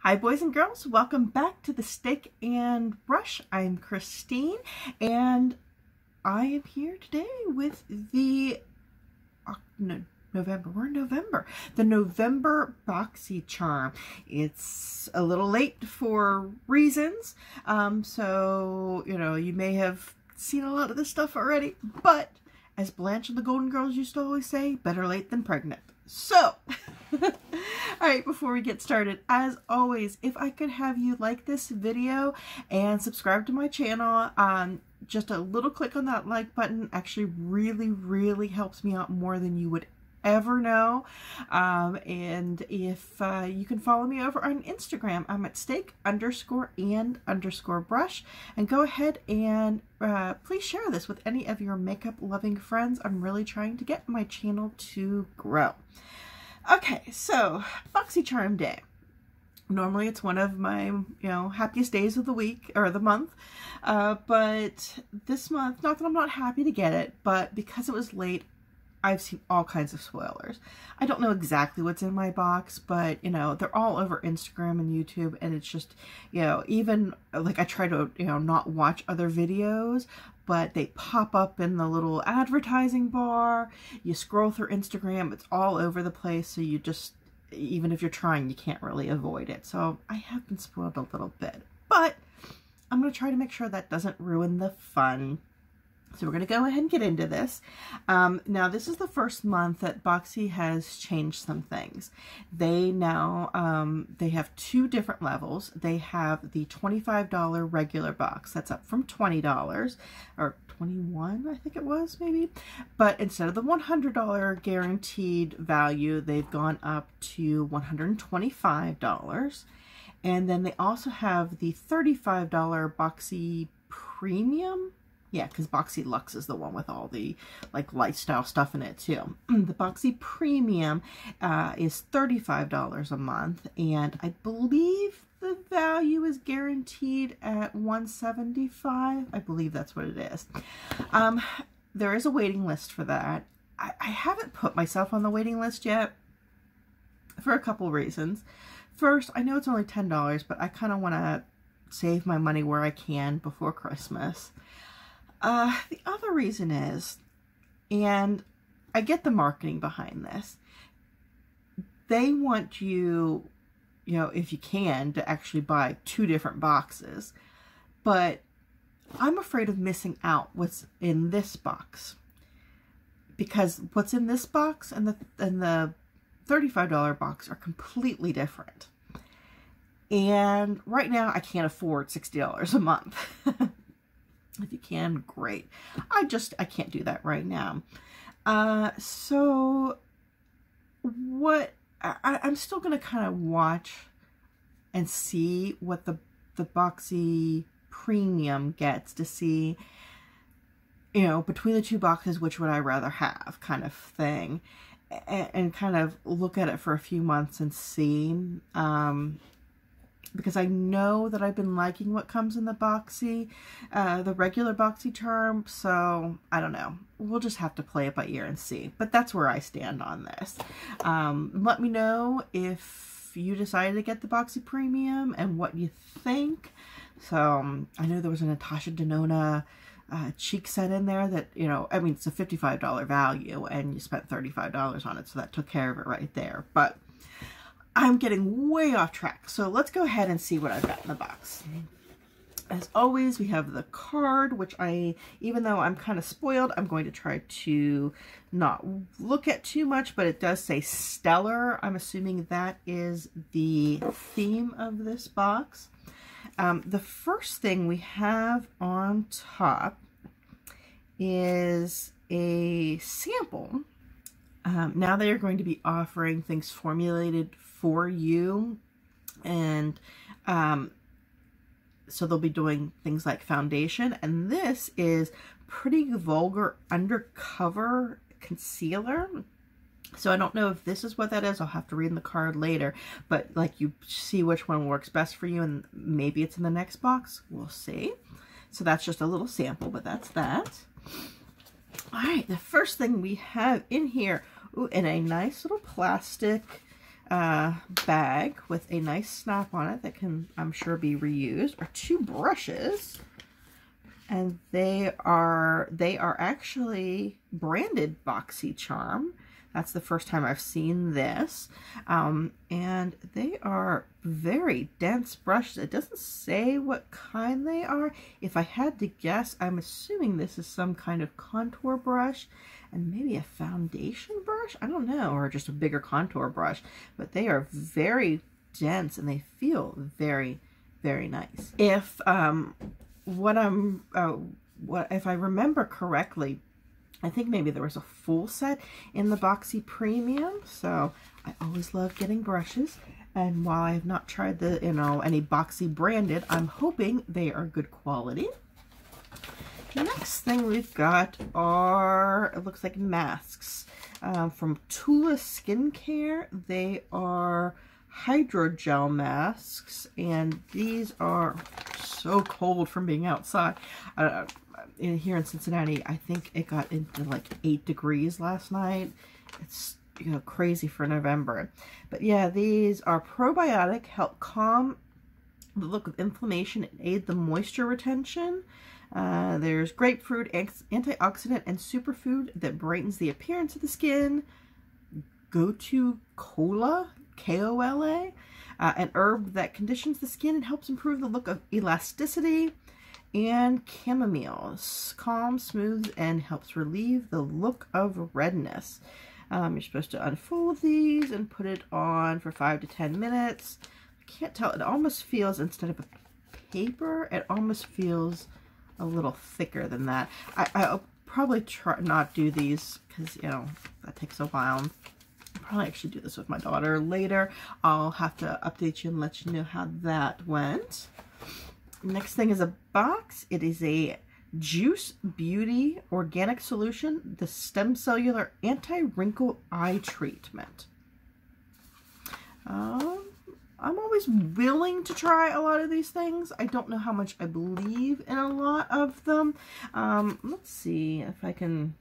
Hi boys and girls, welcome back to the Steak and Brush. I'm Christine and I am here today with the the November Boxycharm. It's a little late for reasons, so you may have seen a lot of this stuff already, but as Blanche and the Golden Girls used to always say, better late than pregnant. So, alright, before we get started, as always, if I could have you like this video and subscribe to my channel, just a little click on that like button actually really helps me out more than you would ever know. And if you can follow me over on Instagram, I'm at steak_and_brush, and go ahead and please share this with any of your makeup loving friends. I'm really trying to get my channel to grow. Okay, so Boxycharm Day. Normally it's one of my happiest days of the week or the month, but this month, not that I'm not happy to get it, but because it was late, I've seen all kinds of spoilers. I don't know exactly what's in my box, but they're all over Instagram and YouTube, and it's just, even like I try to, not watch other videos, but they pop up in the little advertising bar. You scroll through Instagram, it's all over the place, so you just, even if you're trying, you can't really avoid it. So I have been spoiled a little bit, but I'm going to try to make sure that doesn't ruin the fun. So we're going to go ahead and get into this. Now, this is the first month that Boxy has changed some things. They now, they have two different levels. They have the $25 regular box. That's up from $20 or $21, I think it was, maybe. But instead of the $100 guaranteed value, they've gone up to $125. And then they also have the $35 Boxy Premium. Yeah, because Boxy Luxe is the one with all the like lifestyle stuff in it too. The Boxy Premium is $35 a month, and I believe the value is guaranteed at $175. I believe that's what it is. There is a waiting list for that. I haven't put myself on the waiting list yet for a couple reasons. First, I know it's only $10, but I kind of want to save my money where I can before Christmas. The other reason is, and I get the marketing behind this, they want you, if you can, to actually buy two different boxes, but I'm afraid of missing out what's in this box, because what's in this box and the $35 box are completely different, and right now I can't afford $60 a month. If you can, great. I can't do that right now. So what I'm still going to kind of watch and see what the Boxy Premium gets, to see, between the two boxes, which would I rather have, kind of thing, and kind of look at it for a few months and see, because I know that I've been liking what comes in the Boxy, the regular Boxycharm, so I don't know. We'll just have to play it by ear and see. But that's where I stand on this. Let me know if you decided to get the Boxy Premium and what you think. So I know there was a Natasha Denona cheek set in there that, I mean, it's a $55 value and you spent $35 on it, so that took care of it right there. But I'm getting way off track, so let's go ahead and see what I've got in the box. As always, we have the card, which even though I'm kind of spoiled, I'm going to try to not look at too much, but it does say Stellar. I'm assuming that is the theme of this box. The first thing we have on top is a sample. Now they are going to be offering things formulated for you, and so they'll be doing things like foundation, and this is Pretty Vulgar Undercover Concealer. So I don't know if this is what that is. I'll have to read in the card later, but like, you see which one works best for you, and maybe it's in the next box. We'll see. So that's just a little sample, but that's that. All right, the first thing we have in here, ooh, in a nice little plastic bag with a nice snap on it that can, I'm sure, be reused, are 2 brushes. And they are actually branded Boxycharm. That's the first time I've seen this. And they are very dense brushes. It doesn't say what kind they are. If I had to guess, I'm assuming this is some kind of contour brush and maybe a foundation brush. I don't know, or just a bigger contour brush. But they are very dense and they feel very, very nice. If if I remember correctly, I think maybe there was a full set in the Boxy Premium, so I always love getting brushes. And while I have not tried the, any Boxy branded, I'm hoping they are good quality. The next thing we've got are, it looks like masks from Tula Skincare. They are hydrogel masks, and these are so cold from being outside. Here in Cincinnati, I think it got into like 8 degrees last night. It's crazy for November. But yeah, these are probiotic, help calm the look of inflammation and aid the moisture retention. There's grapefruit, antioxidant, and superfood that brightens the appearance of the skin. Go to Cola, Kola, an herb that conditions the skin and helps improve the look of elasticity. And chamomile, calm, smooth, and helps relieve the look of redness. You're supposed to unfold these and put it on for 5 to 10 minutes. I can't tell, it almost feels, instead of a paper, it almost feels a little thicker than that. I'll probably try not do these because, that takes a while. I'll probably actually do this with my daughter later. I'll have to update you and let you know how that went. Next thing is a box. It is a Juice Beauty Organic Solution, the Stem Cellular Anti-Wrinkle Eye Treatment. I'm always willing to try a lot of these things. I don't know how much I believe in a lot of them. Let's see if I can...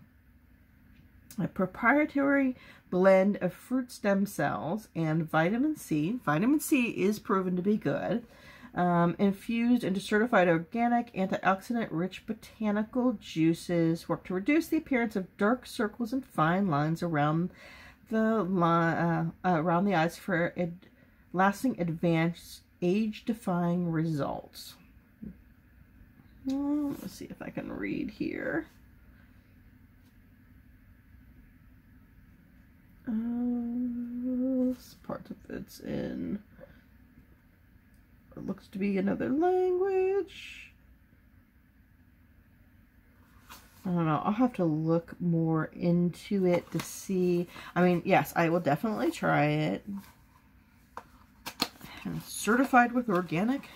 A proprietary blend of fruit stem cells and vitamin C. Vitamin C is proven to be good. Infused into certified organic, antioxidant-rich botanical juices work to reduce the appearance of dark circles and fine lines around the eyes for lasting, advanced, age-defying results. Let's see if I can read here. Part of it's in... It looks to be another language. I don't know. I'll have to look more into it to see. I mean, yes, I will definitely try it. And certified with organic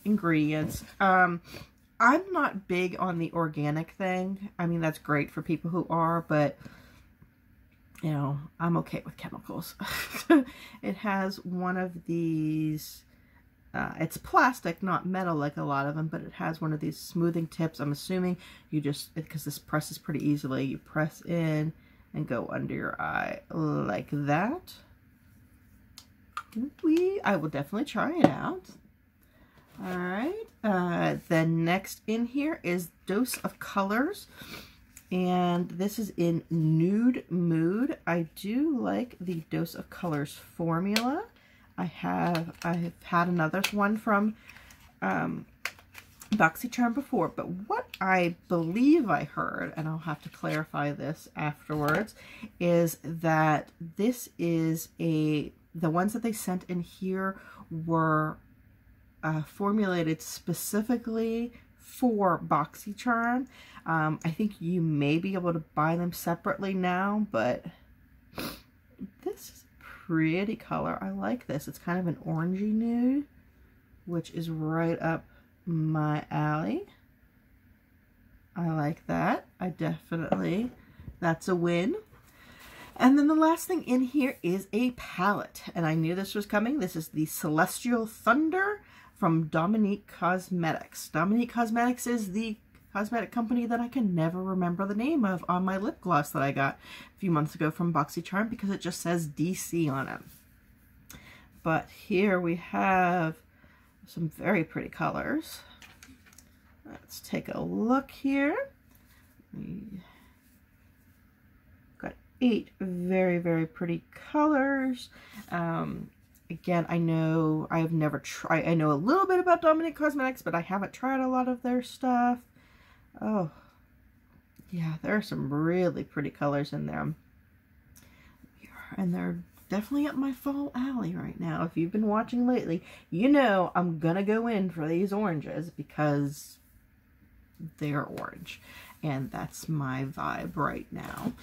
ingredients. I'm not big on the organic thing. I mean, that's great for people who are, but I'm okay with chemicals. It has one of these, it's plastic, not metal like a lot of them, but it has one of these smoothing tips. I'm assuming you just, because this presses pretty easily, you press in and go under your eye like that. I will definitely try it out. All right. Then next in here is Dose of Colors. And this is in Nude Mood. I do like the Dose of Colors formula. I've had another one from Boxycharm before, but what I believe I heard, and I'll have to clarify this afterwards, is that this is the ones that they sent in here were formulated specifically for Boxycharm. I think you may be able to buy them separately now, but this is a pretty color. I like this. It's kind of an orangey nude, which is right up my alley. I like that. That's a win. And then the last thing in here is a palette, and I knew this was coming. This is the Celestial Thunder from Dominique Cosmetics. Dominique Cosmetics is the cosmetic company that I can never remember the name of on my lip gloss that I got a few months ago from Boxycharm because it just says DC on it. But here we have some very pretty colors. Let's take a look here. We got 8 very, very pretty colors. Again, I know I've never tried, I know a little bit about Dominique Cosmetics, but I haven't tried a lot of their stuff. Oh, yeah, there are some really pretty colors in there. And they're definitely up my fall alley right now. If you've been watching lately, you know I'm gonna go in for these oranges because they're orange. And that's my vibe right now.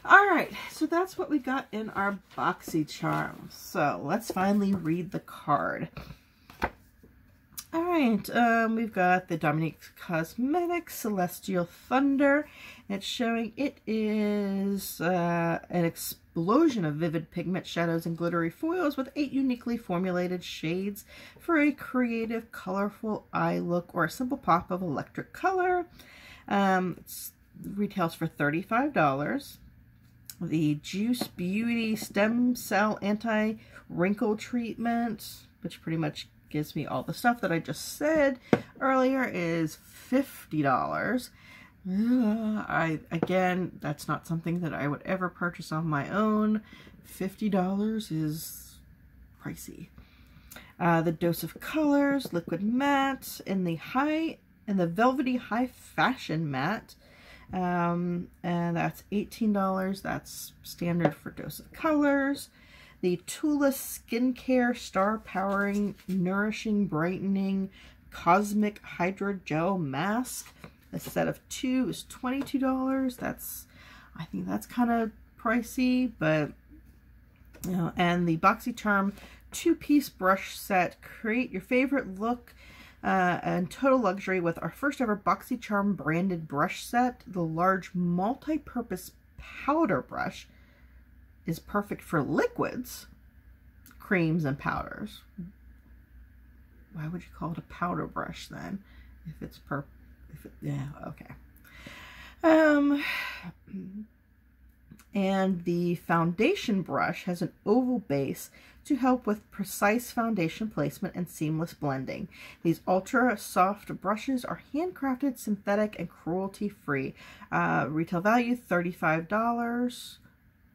Alright, so that's what we got in our Boxycharm. So let's finally read the card. Alright, we've got the Dominique Cosmetics Celestial Thunder. It's showing it is an explosion of vivid pigment, shadows, and glittery foils with 8 uniquely formulated shades for a creative, colorful eye look or a simple pop of electric color. It retails for $35. The Juice Beauty Stem Cell Anti-Wrinkle Treatment, which pretty much gives me all the stuff that I just said earlier, is $50. Again, that's not something that I would ever purchase on my own. $50 is pricey. The Dose of Colors Liquid Matte in the Velvety High Fashion Matte. And that's $18. That's standard for Dose of Colors. The Tula Skincare Star Powering Nourishing Brightening Cosmic Hydrogel Mask. A set of 2 is $22. I think that's kind of pricey, but you know. And the Boxycharm 2-piece brush set. Create your favorite look and total luxury with our first ever Boxycharm branded brush set. The large multi-purpose powder brush is perfect for liquids, creams, and powders. Why would you call it a powder brush then? If it's yeah, okay. And the foundation brush has an oval base to help with precise foundation placement and seamless blending. These ultra soft brushes are handcrafted, synthetic, and cruelty-free. Retail value $35.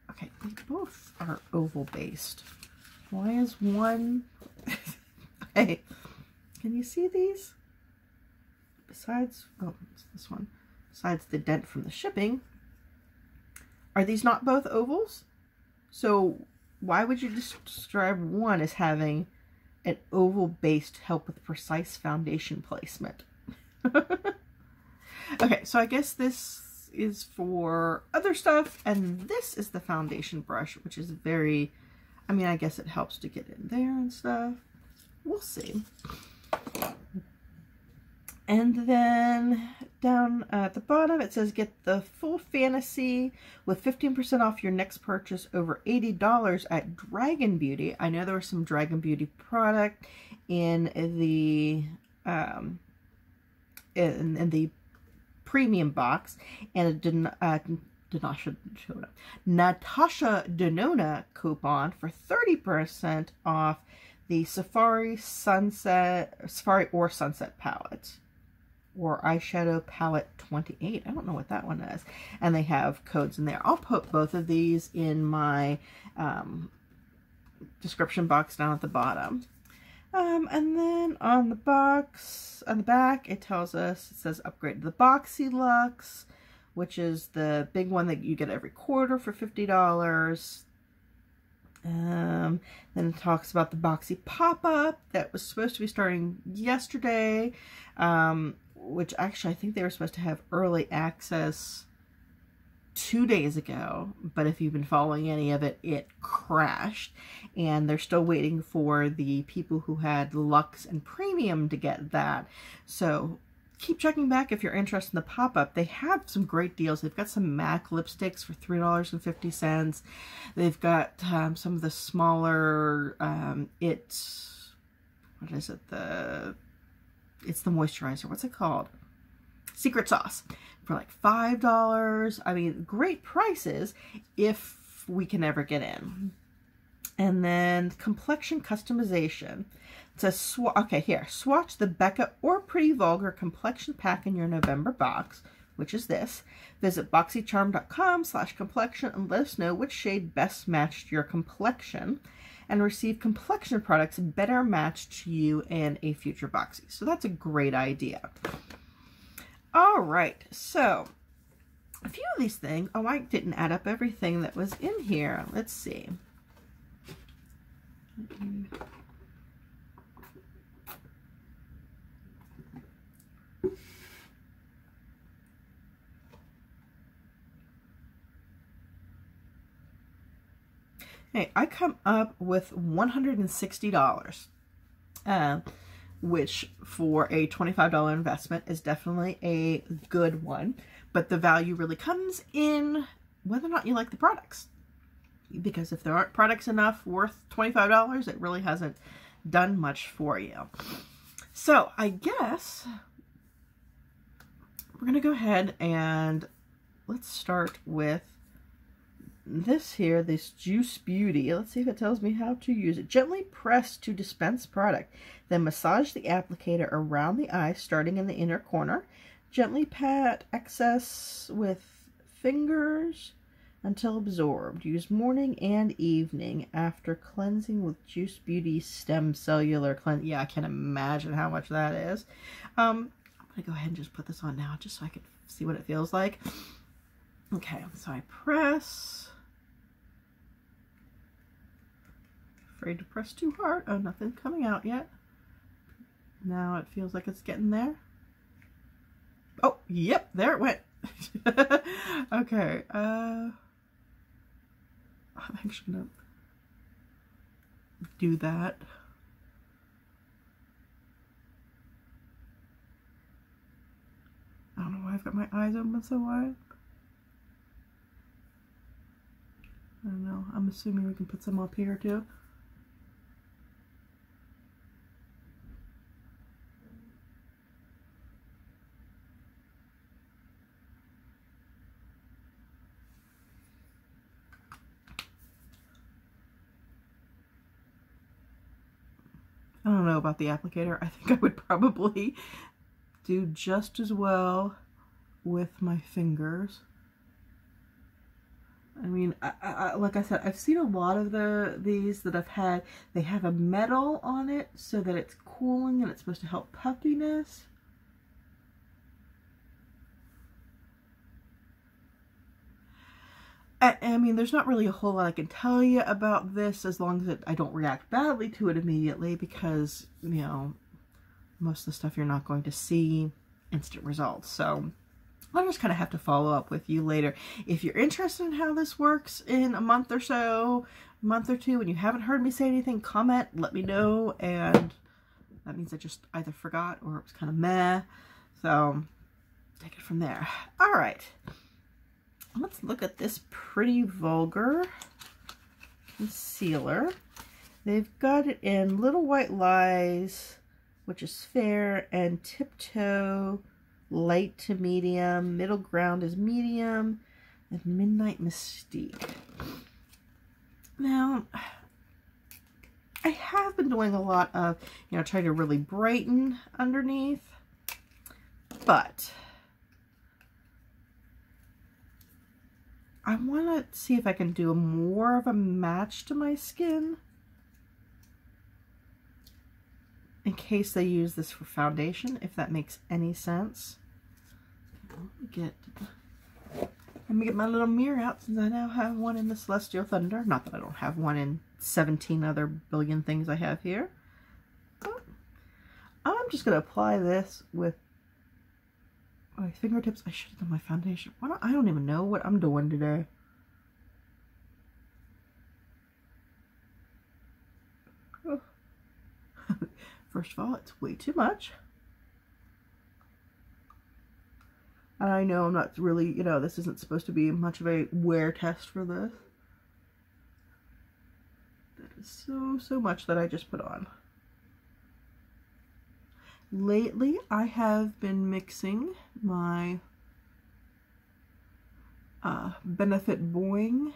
Okay, they both are oval based. Why is one? Hey, can you see these? Besides, oh, it's this one. Besides the dent from the shipping, are these not both ovals? So why would you describe one as having an oval based help with precise foundation placement? Okay, so I guess this is for other stuff, and this is the foundation brush, which is very, I mean, I guess it helps to get in there and stuff. We'll see. And then down at the bottom, it says get the full fantasy with 15% off your next purchase over $80 at Dragon Beauty. I know there was some Dragon Beauty product in the premium box, and Natasha Denona coupon for 30% off the Safari or Sunset palette. Or eyeshadow palette 28. I don't know what that one is. And they have codes in there. I'll put both of these in my description box down at the bottom. And then on the box, on the back, it tells us, it says upgrade to the Boxy Luxe, which is the big one that you get every quarter for $50. Then it talks about the Boxy Pop Up that was supposed to be starting yesterday. Which actually I think they were supposed to have early access 2 days ago, but if you've been following any of it, it crashed, and they're still waiting for the people who had Luxe and Premium to get that. So keep checking back if you're interested in the pop-up. They have some great deals. They've got some MAC lipsticks for $3.50. They've got some of the smaller, what is it, it's the moisturizer. What's it called? secret sauce for like $5. I mean, great prices if we can ever get in. And then complexion customization. It says, okay, here, swatch the Becca or Pretty Vulgar complexion pack in your November box, which is this. Visit boxycharm.com/complexion and let us know which shade best matched your complexion, and receive complexion products better matched to you in a future Boxy. So that's a great idea. All right, so a few of these things, oh, I didn't add up everything that was in here. Let's see. Hey, I come up with $160, which for a $25 investment is definitely a good one. But the value really comes in whether or not you like the products. Because if there aren't products enough worth $25, it really hasn't done much for you. So I guess we're going to go ahead and let's start with this here, this Juice Beauty. Let's see if it tells me how to use it. Gently press to dispense product. Then massage the applicator around the eye, starting in the inner corner. Gently pat excess with fingers until absorbed. Use morning and evening after cleansing with Juice Beauty Stem Cellular Cleanse. Yeah, I can't imagine how much that is. I'm going to go ahead and just put this on now just so I can see what it feels like. Okay, so I press. Afraid to press too hard. Oh, nothing's coming out yet. Now it feels like it's getting there. Oh, yep, there it went. Okay, I'm actually gonna do that. I don't know why I've got my eyes open so wide. I don't know. I'm assuming we can put some up here too. I don't know about the applicator. I think I would probably do just as well with my fingers. I mean, like I said, I've seen a lot of these that I've had. They have a metal on it so that it's cooling and it's supposed to help puffiness. I mean, there's not really a whole lot I can tell you about this as long as I don't react badly to it immediately, because, you know, most of the stuff you're not going to see instant results. So I'll just kind of have to follow up with you later. If you're interested in how this works in a month or so, a month or two, and you haven't heard me say anything, comment, let me know, and that means I just either forgot or it was kind of meh. So take it from there. All right. Let's look at this Pretty Vulgar concealer. They've got it in Little White Lies, which is fair, and Tiptoe, light to medium. Middle ground is medium, and Midnight Mystique. Now, I have been doing a lot of, you know, trying to really brighten underneath, but I want to see if I can do more of a match to my skin in case they use this for foundation, if that makes any sense. Let me get my little mirror out, since I now have one in the Celestial Thunder. Not that I don't have one in 17 other billion things I have here. But I'm just going to apply this with my fingertips. I should have done my foundation. I don't even know what I'm doing today. Oh. First of all, it's way too much. And I know I'm not really, you know, this isn't supposed to be much of a wear test for this. That is so much that I just put on. lately I have been mixing my Benefit Boing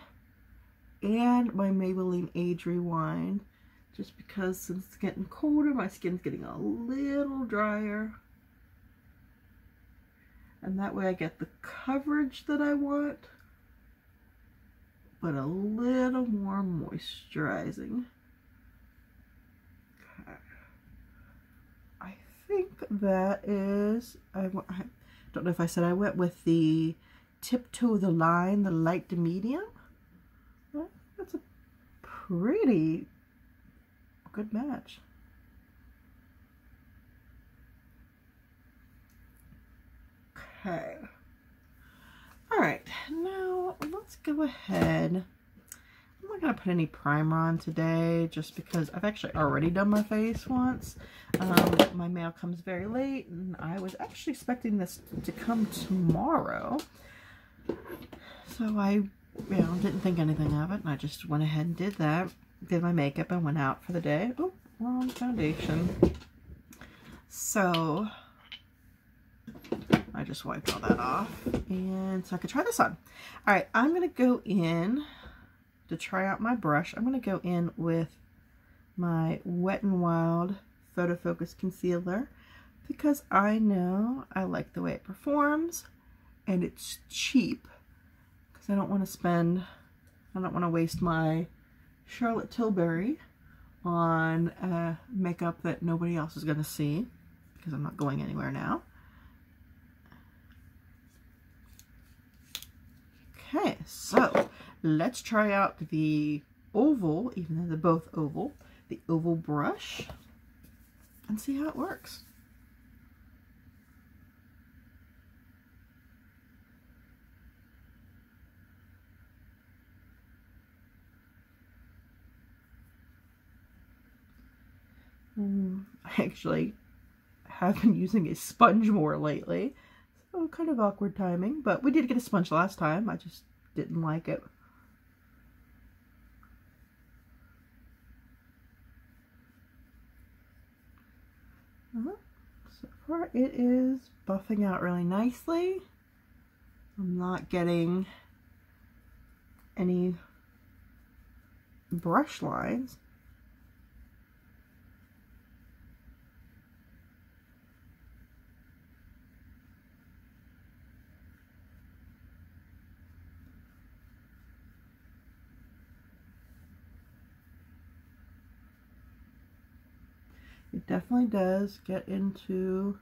and my Maybelline Age Rewind, just because since it's getting colder, my skin's getting a little drier. And that way I get the coverage that I want, but a little more moisturizing. Okay. I think that is, I don't know if I said I went with the Tiptoe the Line, the light to medium. Well, that's a pretty good match. Okay. Alright, now let's go ahead. I'm not going to put any primer on today just because I've actually already done my face once. My mail comes very late and I was actually expecting this to come tomorrow. So I, didn't think anything of it and I just went ahead and did that. Did my makeup and went out for the day. Oh, wrong foundation. So I just wiped all that off and so I could try this on. Alright, I'm going to go in to try out my brush. I'm going to go in with my Wet n Wild Photofocus Concealer because I know I like the way it performs and it's cheap because I don't want to waste my Charlotte Tilbury on makeup that nobody else is going to see because I'm not going anywhere now. Okay, so let's try out the oval, even though they're both oval, the oval brush, and see how it works. I actually have been using a sponge more lately. Oh, kind of awkward timing, but we did get a sponge last time. I just didn't like it. So far it is buffing out really nicely. I'm not getting any brush lines. It definitely does get into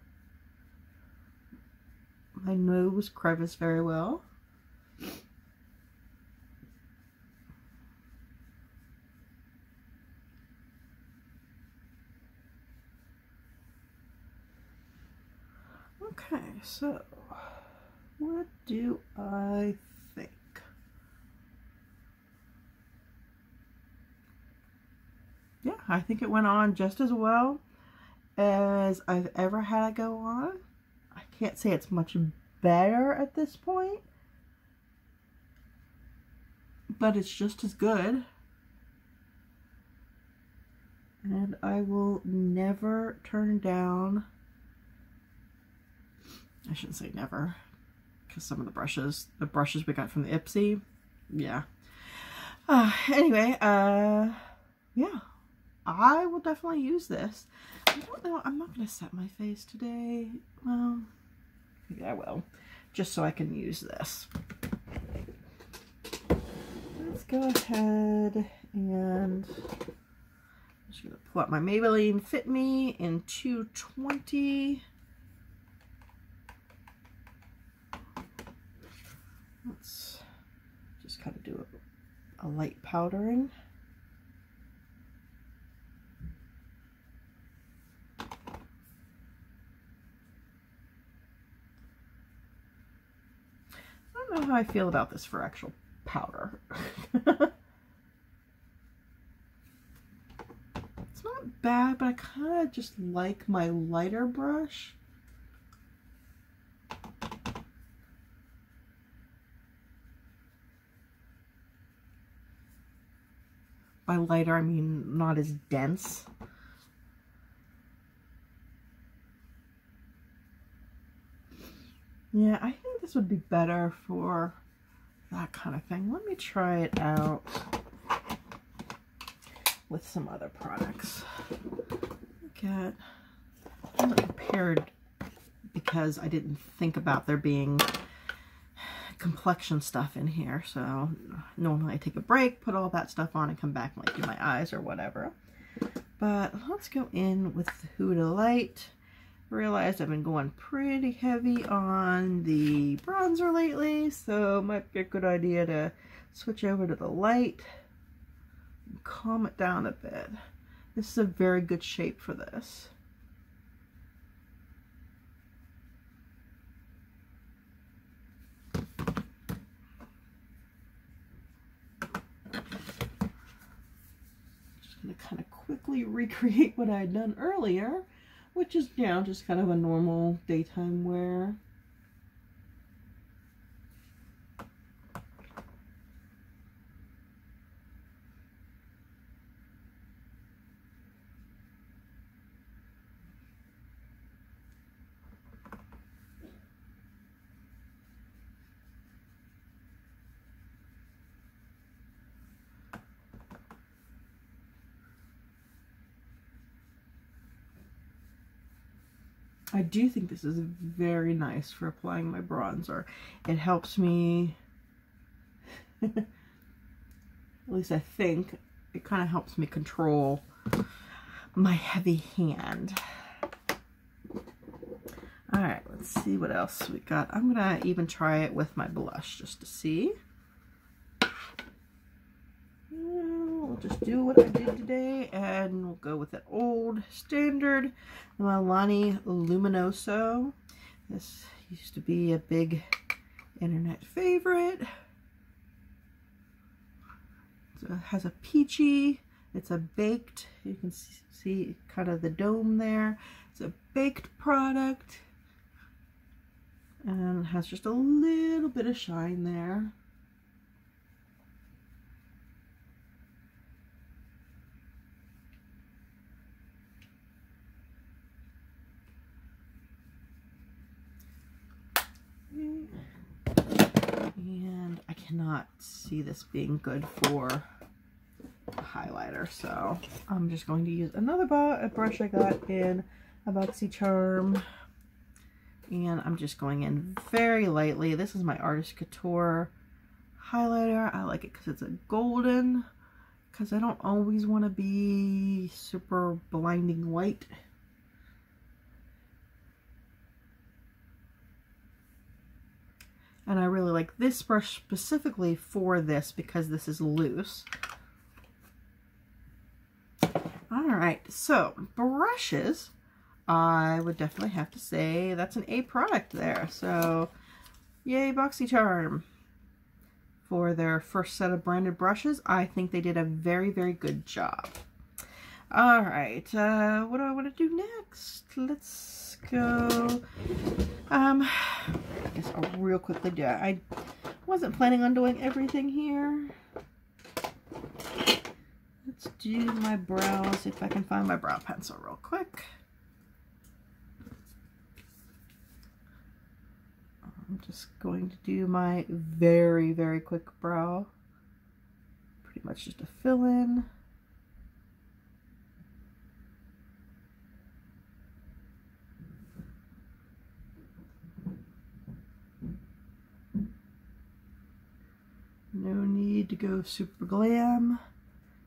my nose crevice very well. Okay, so what do I think? Yeah, I think it went on just as well as I've ever had it go on. I can't say it's much better at this point, but it's just as good. And I will never turn down, I shouldn't say never, because some of the brushes we got from the Ipsy, yeah. Anyway, yeah. I will definitely use this. I don't know, I'm not going to set my face today. Well, maybe I will, just so I can use this. Let's go ahead and I'm just going to pull out my Maybelline Fit Me in 220. Let's just kind of do a light powdering. I don't know how I feel about this for actual powder. It's not bad, but I kind of just like my lighter brush. By lighter, I mean not as dense. Yeah, I think this would be better for that kind of thing. Let me try it out with some other products. I'm not prepared because I didn't think about there being complexion stuff in here. So normally I take a break, put all that stuff on, and come back and like do my eyes or whatever. But let's go in with the Hoola Lite. Realized I've been going pretty heavy on the bronzer lately, so it might be a good idea to switch over to the light and calm it down a bit. This is a very good shape for this. Just going to kind of quickly recreate what I had done earlier, which is, you know, just kind of a normal daytime wear. I do think this is very nice for applying my bronzer. It helps me, at least I think, it kind of helps me control my heavy hand. Alright, let's see what else we got. I'm going to even try it with my blush just to see. We'll just do what I did today, and we'll go with that old standard Milani Luminoso. This used to be a big internet favorite. So it has a peachy, it's a baked, you can see kind of the dome there. It's a baked product, and it has just a little bit of shine there. And I cannot see this being good for a highlighter, so I'm just going to use another brush I got in a Boxycharm, and I'm just going in very lightly. This is my Artist Couture highlighter. I like it because it's a golden, because I don't always want to be super blinding white. And I really like this brush specifically for this because this is loose. Alright, so brushes, I would definitely have to say that's an A product there. So, yay Boxycharm for their first set of branded brushes. I think they did a very, very good job. Alright, what do I want to do next? Let's go. I guess I'll real quickly do it. I wasn't planning on doing everything here. Let's do my brows, see if I can find my brow pencil real quick. I'm just going to do my very, very quick brow. Pretty much just a fill-in. No need to go super glam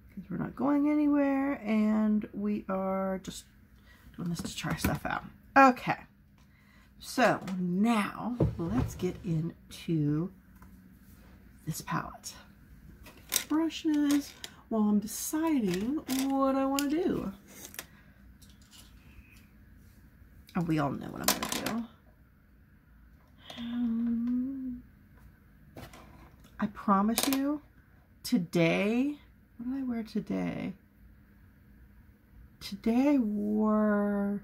because we're not going anywhere, and we are just doing this to try stuff out. Okay, so now let's get into this palette. Brushes while I'm deciding what I want to do. And we all know what I'm going to do. I promise you, today, what did I wear today? Today I wore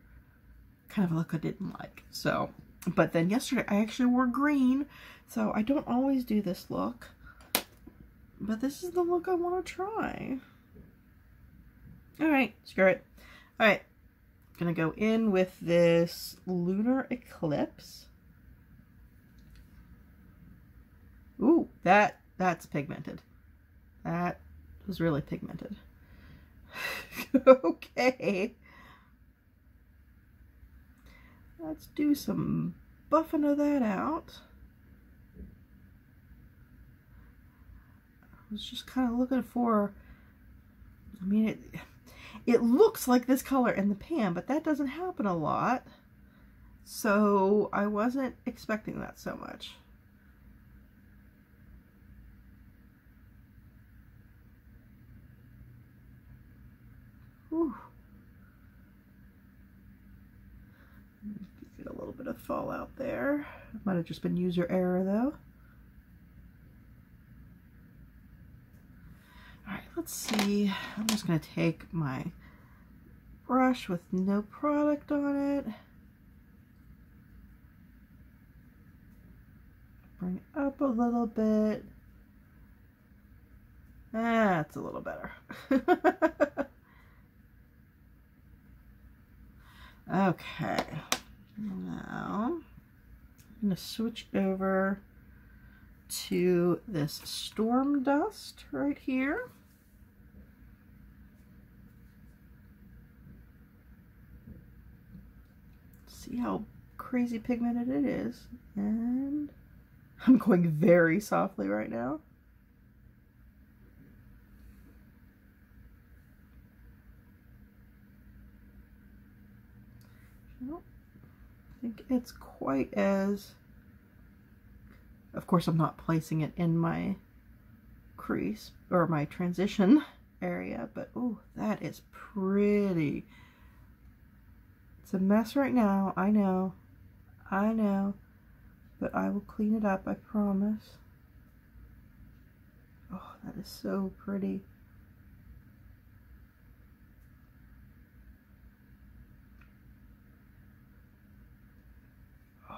kind of a look I didn't like. So, but then yesterday I actually wore green. So I don't always do this look. But this is the look I want to try. Alright, screw it. Alright, gonna go in with this Lunar Eclipse. Ooh, that's pigmented. That was really pigmented. Okay. Let's do some buffing of that out. I was just kind of looking for, I mean, it looks like this color in the pan, but that doesn't happen a lot. So I wasn't expecting that so much. Whew. Get a little bit of fallout there. It might have just been user error though. Alright, let's see. I'm just going to take my brush with no product on it. Bring it up a little bit. That's a little better. Okay, now I'm going to switch over to this Storm Dust right here. See how crazy pigmented it is. And I'm going very softly right now. I don't think it's quite as, of course I'm not placing it in my crease or my transition area, but oh, that is pretty. It's a mess right now, I know, but I will clean it up, I promise. Oh, that is so pretty.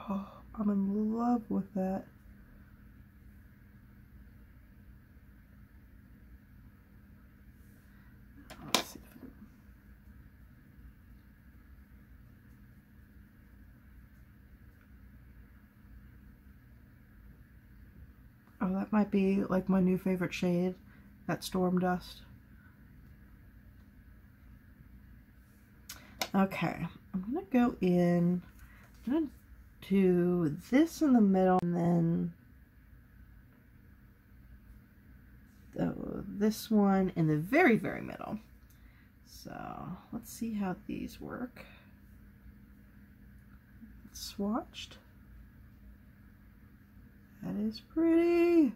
Oh, I'm in love with that. Let's see if oh, that might be like my new favorite shade, that Storm Dust. Okay, I'm gonna go in, I'm gonna do this in the middle and then this one in the very, very middle. So let's see how these work. It's swatched. That is pretty.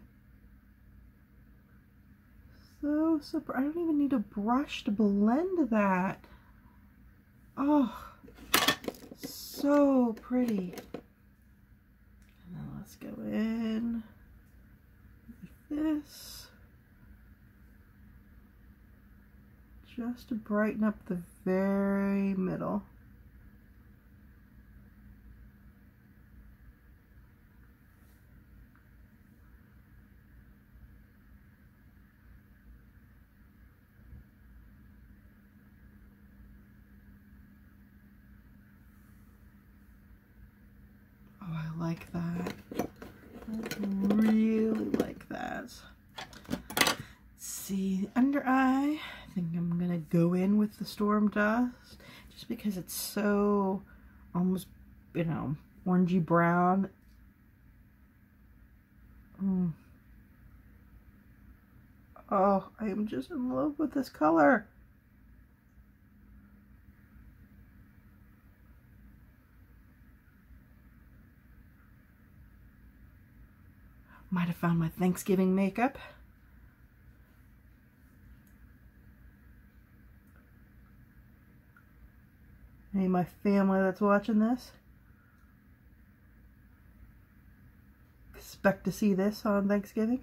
So super. I don't even need a brush to blend that. Oh, so pretty. And then let's go in with this. Just to brighten up the very middle. Oh, I like that. I really like that. Let's see, under eye. I think I'm gonna go in with the Storm Dust just because it's so almost, you know, orangey brown. Oh, I am just in love with this color. Might have found my Thanksgiving makeup. Any of my family that's watching this, expect to see this on Thanksgiving.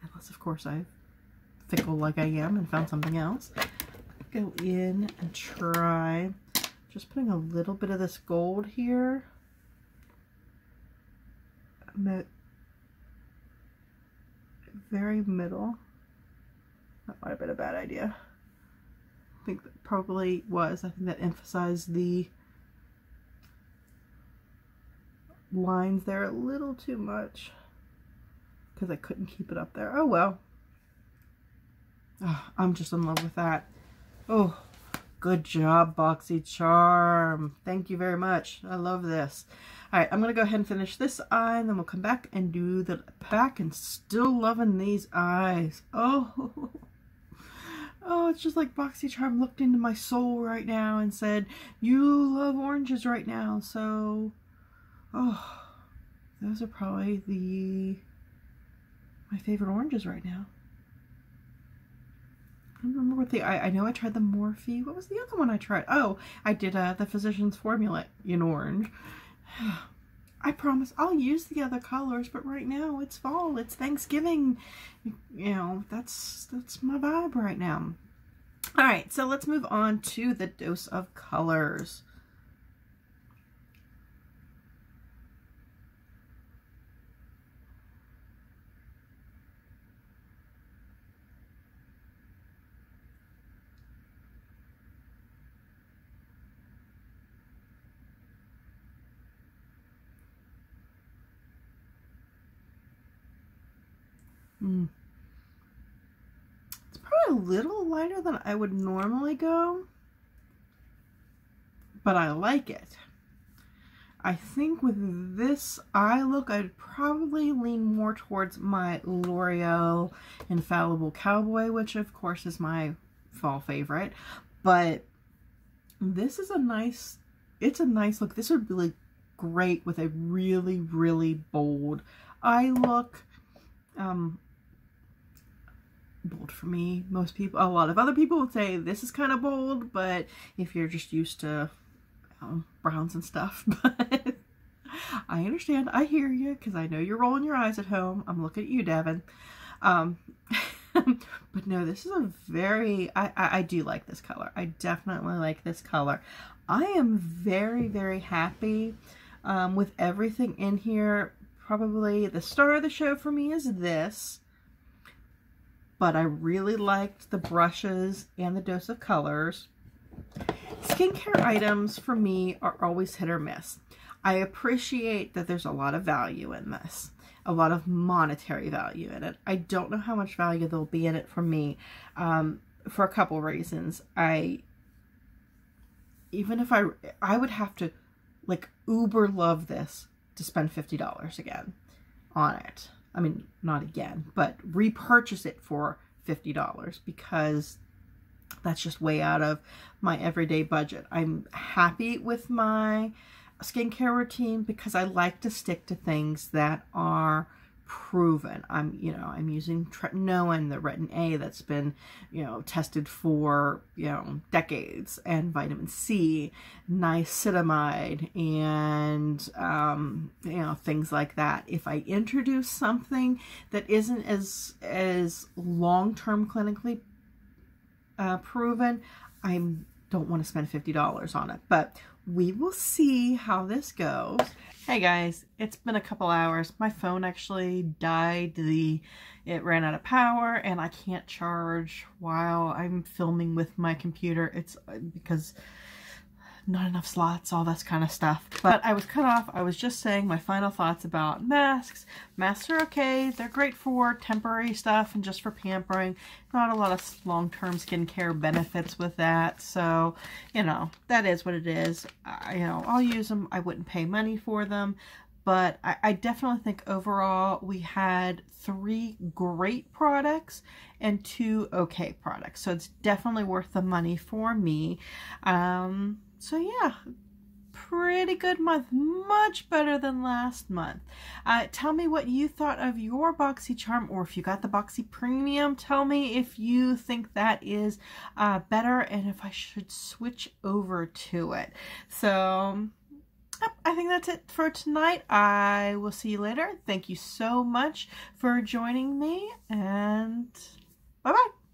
Unless, of course, I'm fickle like I am and found something else. Go in and try just putting a little bit of this gold here. Very middle. That might have been a bad idea. I think that probably was. I think that emphasized the lines there a little too much. because I couldn't keep it up there. Oh well. Oh, I'm just in love with that. Oh, good job, Boxycharm. Thank you very much. I love this. All right, I'm going to go ahead and finish this eye, and then we'll come back and do the back, and still loving these eyes. Oh, oh, it's just like Boxycharm looked into my soul right now and said, you love oranges right now. So, oh, those are probably my favorite oranges right now. I don't remember what I know I tried the Morphe. What was the other one I tried? Oh, I did the Physicians Formula in orange. I promise I'll use the other colors, but right now it's fall, it's Thanksgiving. You know, that's my vibe right now. All right, so let's move on to the dose of colors. It's probably a little lighter than I would normally go, but I like it. I think with this eye look, I'd probably lean more towards my L'Oreal Infallible Cowboy, which of course is my fall favorite, but this is a nice, it's a nice look. This would be like great with a really, really bold eye look. Bold for me. Most people, a lot of other people would say this is kind of bold, but if you're just used to browns and stuff, but I understand. I hear you, because I know you're rolling your eyes at home. I'm looking at you, Devin. But no, this is a very, I do like this color. I definitely like this color. I am very, very happy with everything in here. Probably the star of the show for me is this. But I really liked the brushes and the dose of colors. Skincare items for me are always hit or miss. I appreciate that there's a lot of value in this, a lot of monetary value in it. I don't know how much value there'll be in it for me, for a couple reasons. Even if I would have to like uber love this to spend $50 again on it. I mean, not again, but repurchase it for $50, because that's just way out of my everyday budget. I'm happy with my skincare routine because I like to stick to things that are proven. I'm using tretinoin, the retin A that's been, tested for, decades, and vitamin C, niacinamide, and, things like that. If I introduce something that isn't as long-term clinically proven, I don't want to spend $50 on it, but we will see how this goes. Hey guys, it's been a couple hours. My phone actually died. It ran out of power, and I can't charge while I'm filming with my computer. It's because not enough slots, all that kind of stuff. But I was cut off. I was just saying my final thoughts about masks. Masks are okay. They're great for temporary stuff and just for pampering. Not a lot of long-term skincare benefits with that. So, that is what it is. I'll use them. I wouldn't pay money for them. But I definitely think overall we had 3 great products and 2 okay products. So it's definitely worth the money for me. So yeah, pretty good month, much better than last month. Tell me what you thought of your Boxycharm, or if you got the Boxy Premium, tell me if you think that is better and if I should switch over to it. So I think that's it for tonight. I will see you later. Thank you so much for joining me, and bye-bye.